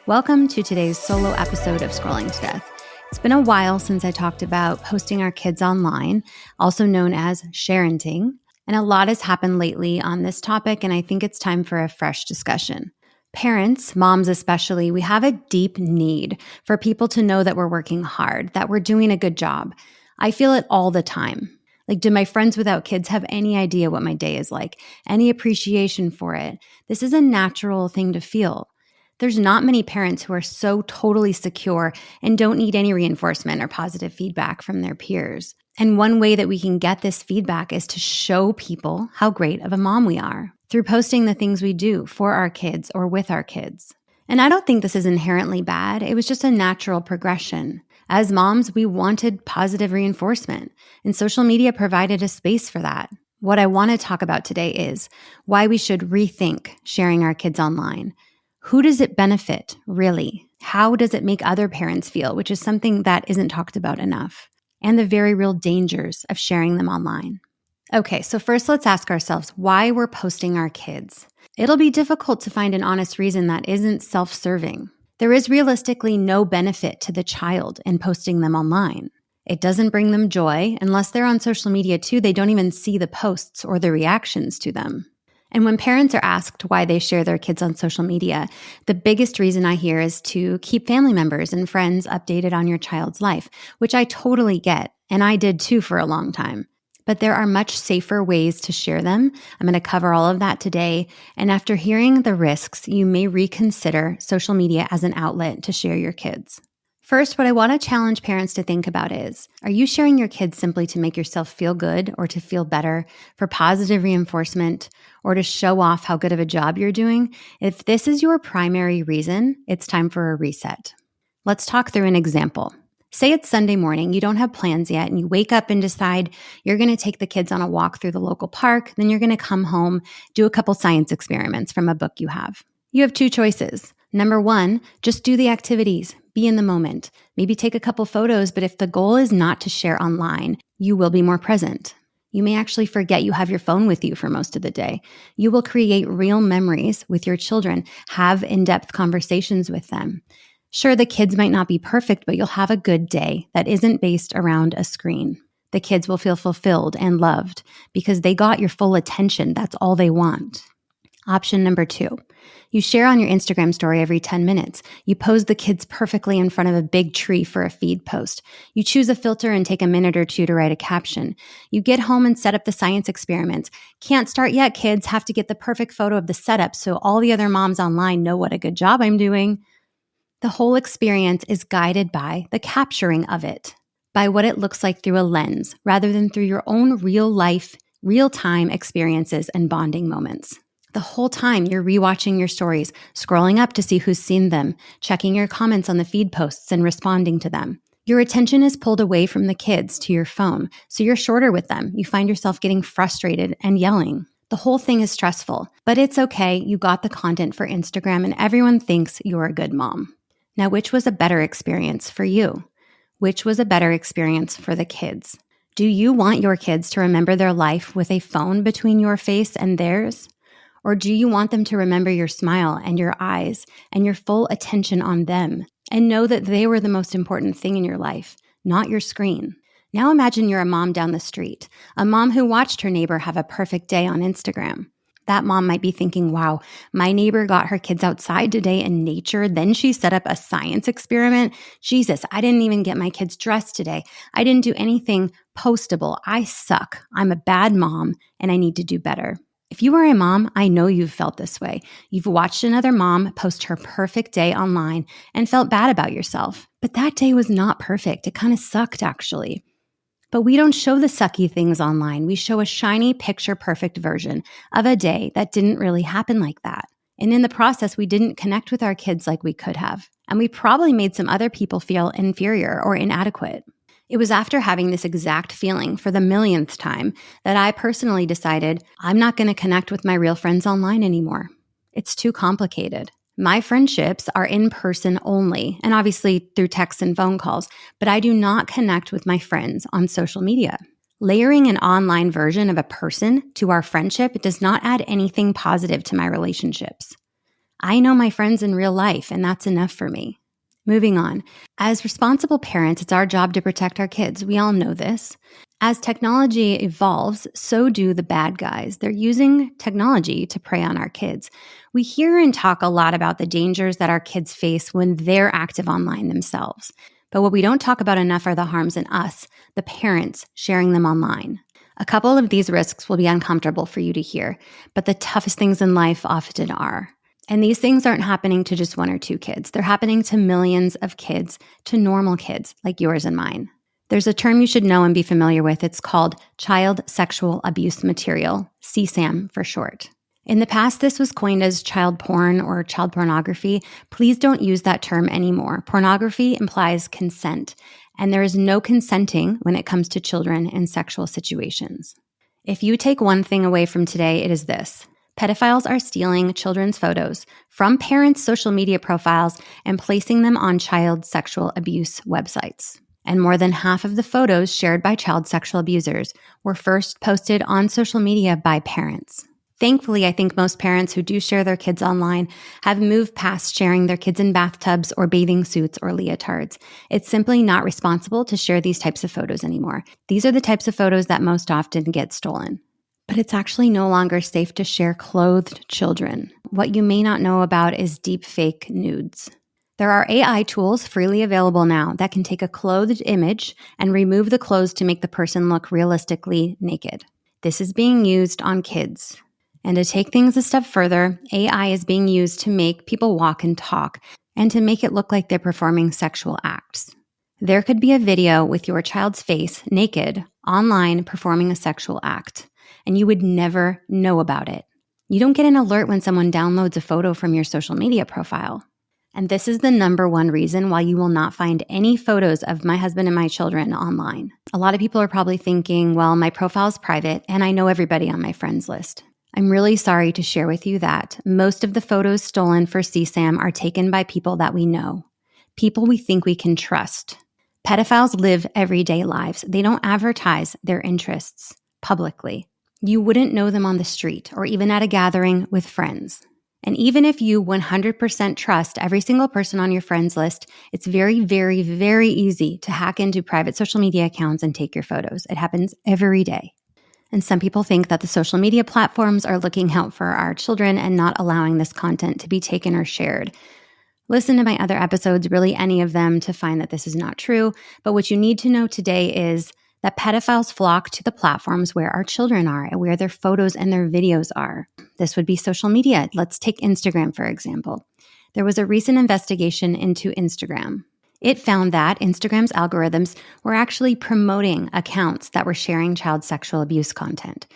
Welcome to today's solo episode of Scrolling to Death. It's been a while since I talked about posting our kids online, also known as sharenting, and a lot has happened lately on this topic, and I think it's time for a fresh discussion. Parents, moms especially, we have a deep need for people to know that we're working hard, that we're doing a good job. I feel it all the time. Like, do my friends without kids have any idea what my day is like? Any appreciation for it? This is a natural thing to feel. There's not many parents who are so totally secure and don't need any reinforcement or positive feedback from their peers. And one way that we can get this feedback is to show people how great of a mom we are through posting the things we do for our kids or with our kids. And I don't think this is inherently bad. It was just a natural progression. As moms, we wanted positive reinforcement, and social media provided a space for that. What I want to talk about today is why we should rethink sharing our kids online. Who does it benefit, really? How does it make other parents feel, which is something that isn't talked about enough, and the very real dangers of sharing them online. Okay, so first let's ask ourselves why we're posting our kids. It'll be difficult to find an honest reason that isn't self-serving. There is realistically no benefit to the child in posting them online. It doesn't bring them joy. Unless they're on social media too, they don't even see the posts or the reactions to them. And when parents are asked why they share their kids on social media, the biggest reason I hear is to keep family members and friends updated on your child's life, which I totally get, and I did too for a long time. But there are much safer ways to share them. I'm going to cover all of that today. And after hearing the risks, you may reconsider social media as an outlet to share your kids. First, what I want to challenge parents to think about is, are you sharing your kids simply to make yourself feel good or to feel better, for positive reinforcement, or to show off how good of a job you're doing? If this is your primary reason, it's time for a reset. Let's talk through an example. Say it's Sunday morning, you don't have plans yet, and you wake up and decide you're going to take the kids on a walk through the local park, then you're going to come home, do a couple science experiments from a book you have. You have two choices. Number one, just do the activities. Be in the moment. Maybe take a couple photos, but if the goal is not to share online, you will be more present. You may actually forget you have your phone with you for most of the day. You will create real memories with your children, have in-depth conversations with them. Sure, the kids might not be perfect, but you'll have a good day that isn't based around a screen. The kids will feel fulfilled and loved because they got your full attention. That's all they want. Option number two, you share on your Instagram story every 10 minutes. You pose the kids perfectly in front of a big tree for a feed post. You choose a filter and take a minute or two to write a caption. You get home and set up the science experiments. Can't start yet, kids. Have to get the perfect photo of the setup so all the other moms online know what a good job I'm doing. The whole experience is guided by the capturing of it, by what it looks like through a lens, rather than through your own real life, real-time experiences and bonding moments. The whole time you're rewatching your stories, scrolling up to see who's seen them, checking your comments on the feed posts and responding to them. Your attention is pulled away from the kids to your phone, so you're shorter with them. You find yourself getting frustrated and yelling. The whole thing is stressful, but it's okay. You got the content for Instagram and everyone thinks you're a good mom. Now, which was a better experience for you? Which was a better experience for the kids? Do you want your kids to remember their life with a phone between your face and theirs? Or do you want them to remember your smile and your eyes and your full attention on them and know that they were the most important thing in your life, not your screen? Now imagine you're a mom down the street, a mom who watched her neighbor have a perfect day on Instagram. That mom might be thinking, wow, my neighbor got her kids outside today in nature. Then she set up a science experiment. Jesus, I didn't even get my kids dressed today. I didn't do anything postable. I suck. I'm a bad mom and I need to do better. If you are a mom, I know you've felt this way. You've watched another mom post her perfect day online and felt bad about yourself. But that day was not perfect. It kind of sucked, actually. But we don't show the sucky things online. We show a shiny, picture-perfect version of a day that didn't really happen like that. And in the process, we didn't connect with our kids like we could have. And we probably made some other people feel inferior or inadequate. It was after having this exact feeling for the millionth time that I personally decided I'm not going to connect with my real friends online anymore. It's too complicated. My friendships are in person only, and obviously through texts and phone calls, but I do not connect with my friends on social media. Layering an online version of a person to our friendship does not add anything positive to my relationships. I know my friends in real life, and that's enough for me. Moving on. As responsible parents, it's our job to protect our kids. We all know this. As technology evolves, so do the bad guys. They're using technology to prey on our kids. We hear and talk a lot about the dangers that our kids face when they're active online themselves. But what we don't talk about enough are the harms in us, the parents, sharing them online. A couple of these risks will be uncomfortable for you to hear, but the toughest things in life often are. And these things aren't happening to just one or two kids. They're happening to millions of kids, to normal kids like yours and mine. There's a term you should know and be familiar with. It's called child sexual abuse material, CSAM for short. In the past, this was coined as child porn or child pornography. Please don't use that term anymore. Pornography implies consent, and there is no consenting when it comes to children in sexual situations. If you take one thing away from today, it is this. Pedophiles are stealing children's photos from parents' social media profiles and placing them on child sexual abuse websites. And more than half of the photos shared by child sexual abusers were first posted on social media by parents. Thankfully, I think most parents who do share their kids online have moved past sharing their kids in bathtubs or bathing suits or leotards. It's simply not responsible to share these types of photos anymore. These are the types of photos that most often get stolen. But it's actually no longer safe to share clothed children. What you may not know about is deepfake nudes. There are AI tools freely available now that can take a clothed image and remove the clothes to make the person look realistically naked. This is being used on kids. And to take things a step further, AI is being used to make people walk and talk and to make it look like they're performing sexual acts. There could be a video with your child's face naked online performing a sexual act, and you would never know about it. You don't get an alert when someone downloads a photo from your social media profile. And this is the number one reason why you will not find any photos of my husband and my children online. A lot of people are probably thinking, well, my profile is private and I know everybody on my friends list. I'm really sorry to share with you that most of the photos stolen for CSAM are taken by people that we know, people we think we can trust. Pedophiles live everyday lives. They don't advertise their interests publicly. You wouldn't know them on the street or even at a gathering with friends. And even if you 100% trust every single person on your friends list, it's very, very, very easy to hack into private social media accounts and take your photos. It happens every day. And some people think that the social media platforms are looking out for our children and not allowing this content to be taken or shared. Listen to my other episodes, really any of them, to find that this is not true. But what you need to know today is that pedophiles flock to the platforms where our children are and where their photos and their videos are. This would be social media. Let's take Instagram, for example. There was a recent investigation into Instagram. It found that Instagram's algorithms were actually promoting accounts that were sharing child sexual abuse content.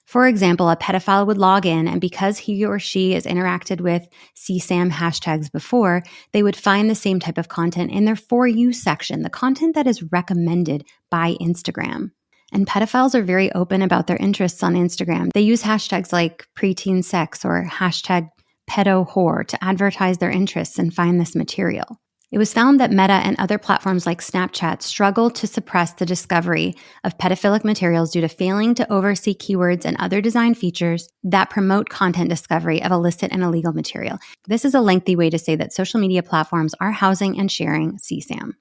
For example, a pedophile would log in, and because he or she has interacted with CSAM hashtags before, they would find the same type of content in their For You section, the content that is recommended by Instagram. And pedophiles are very open about their interests on Instagram. They use hashtags like preteen sex or hashtag pedo whore to advertise their interests and find this material. It was found that Meta and other platforms like Snapchat struggle to suppress the discovery of pedophilic materials due to failing to oversee keywords and other design features that promote content discovery of illicit and illegal material. This is a lengthy way to say that social media platforms are housing and sharing CSAM.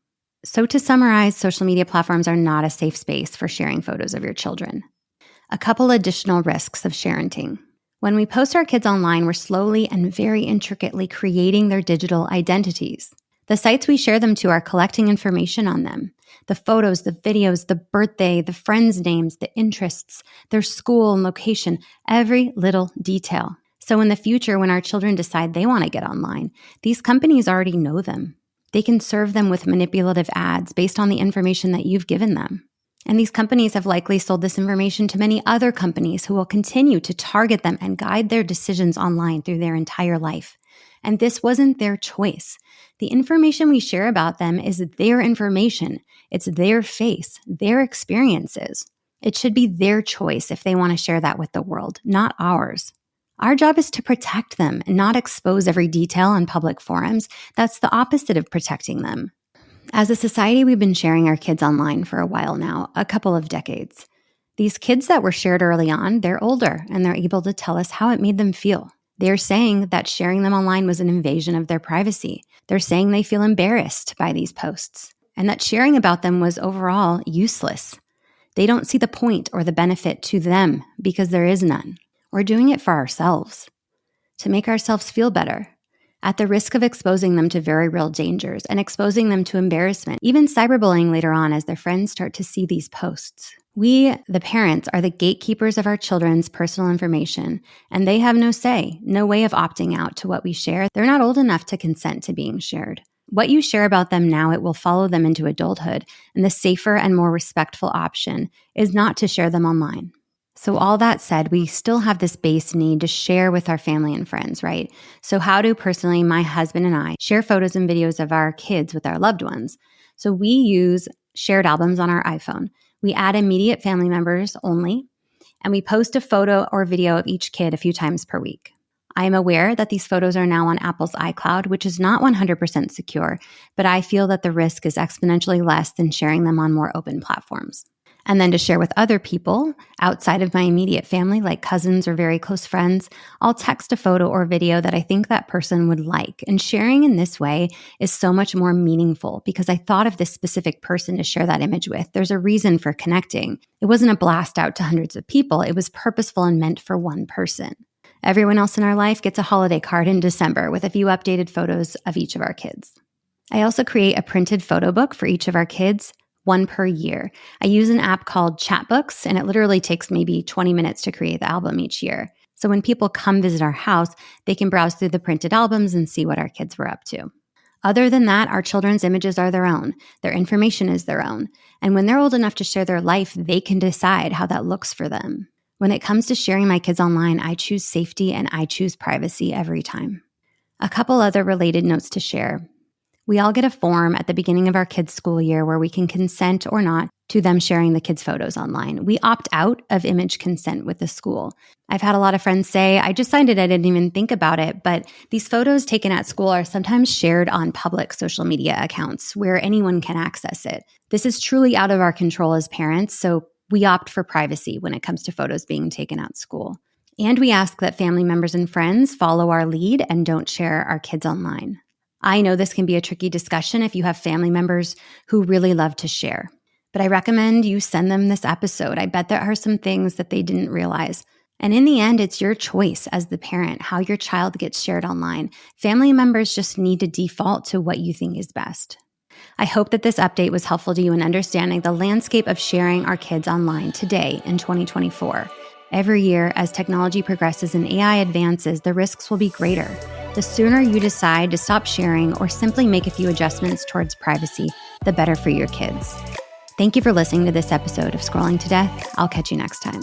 So to summarize, social media platforms are not a safe space for sharing photos of your children. A couple additional risks of sharenting. When we post our kids online, we're slowly and very intricately creating their digital identities. The sites we share them to are collecting information on them. The photos, the videos, the birthday, the friends' names, the interests, their school and location, every little detail. So in the future, when our children decide they want to get online, these companies already know them. They can serve them with manipulative ads based on the information that you've given them. And these companies have likely sold this information to many other companies who will continue to target them and guide their decisions online through their entire life. And this wasn't their choice. The information we share about them is their information. It's their face, their experiences. It should be their choice if they want to share that with the world, not ours. Our job is to protect them and not expose every detail on public forums. That's the opposite of protecting them. As a society, we've been sharing our kids online for a while now, a couple of decades. These kids that were shared early on, they're older and they're able to tell us how it made them feel. They're saying that sharing them online was an invasion of their privacy. They're saying they feel embarrassed by these posts and that sharing about them was overall useless. They don't see the point or the benefit to them because there is none. We're doing it for ourselves, to make ourselves feel better, at the risk of exposing them to very real dangers and exposing them to embarrassment, even cyberbullying later on as their friends start to see these posts. We, the parents, are the gatekeepers of our children's personal information, and they have no say, no way of opting out to what we share. They're not old enough to consent to being shared. What you share about them now, it will follow them into adulthood, and the safer and more respectful option is not to share them online. So all that said, we still have this base need to share with our family and friends, right? So how do personally my husband and I share photos and videos of our kids with our loved ones? So we use shared albums on our iPhone. We add immediate family members only, and we post a photo or video of each kid a few times per week. I am aware that these photos are now on Apple's iCloud, which is not 100% secure, but I feel that the risk is exponentially less than sharing them on more open platforms. And then to share with other people outside of my immediate family, like cousins or very close friends, I'll text a photo or video that I think that person would like. And sharing in this way is so much more meaningful because I thought of this specific person to share that image with. There's a reason for connecting. It wasn't a blast out to hundreds of people. It was purposeful and meant for one person. Everyone else in our life gets a holiday card in December with a few updated photos of each of our kids. I also create a printed photo book for each of our kids, one per year. I use an app called Chatbooks, and it literally takes maybe 20 minutes to create the album each year. So when people come visit our house, they can browse through the printed albums and see what our kids were up to. Other than that, our children's images are their own. Their information is their own. And when they're old enough to share their life, they can decide how that looks for them. When it comes to sharing my kids online, I choose safety and I choose privacy every time. A couple other related notes to share. We all get a form at the beginning of our kids' school year where we can consent or not to them sharing the kids' photos online. We opt out of image consent with the school. I've had a lot of friends say, I just signed it, I didn't even think about it, but these photos taken at school are sometimes shared on public social media accounts where anyone can access it. This is truly out of our control as parents, so we opt for privacy when it comes to photos being taken at school. And we ask that family members and friends follow our lead and don't share our kids online. I know this can be a tricky discussion if you have family members who really love to share, but I recommend you send them this episode. I bet there are some things that they didn't realize. And in the end, it's your choice as the parent how your child gets shared online. Family members just need to default to what you think is best. I hope that this update was helpful to you in understanding the landscape of sharing our kids online today in 2024. Every year, as technology progresses and AI advances, the risks will be greater. The sooner you decide to stop sharing or simply make a few adjustments towards privacy, the better for your kids. Thank you for listening to this episode of Scrolling to Death. I'll catch you next time.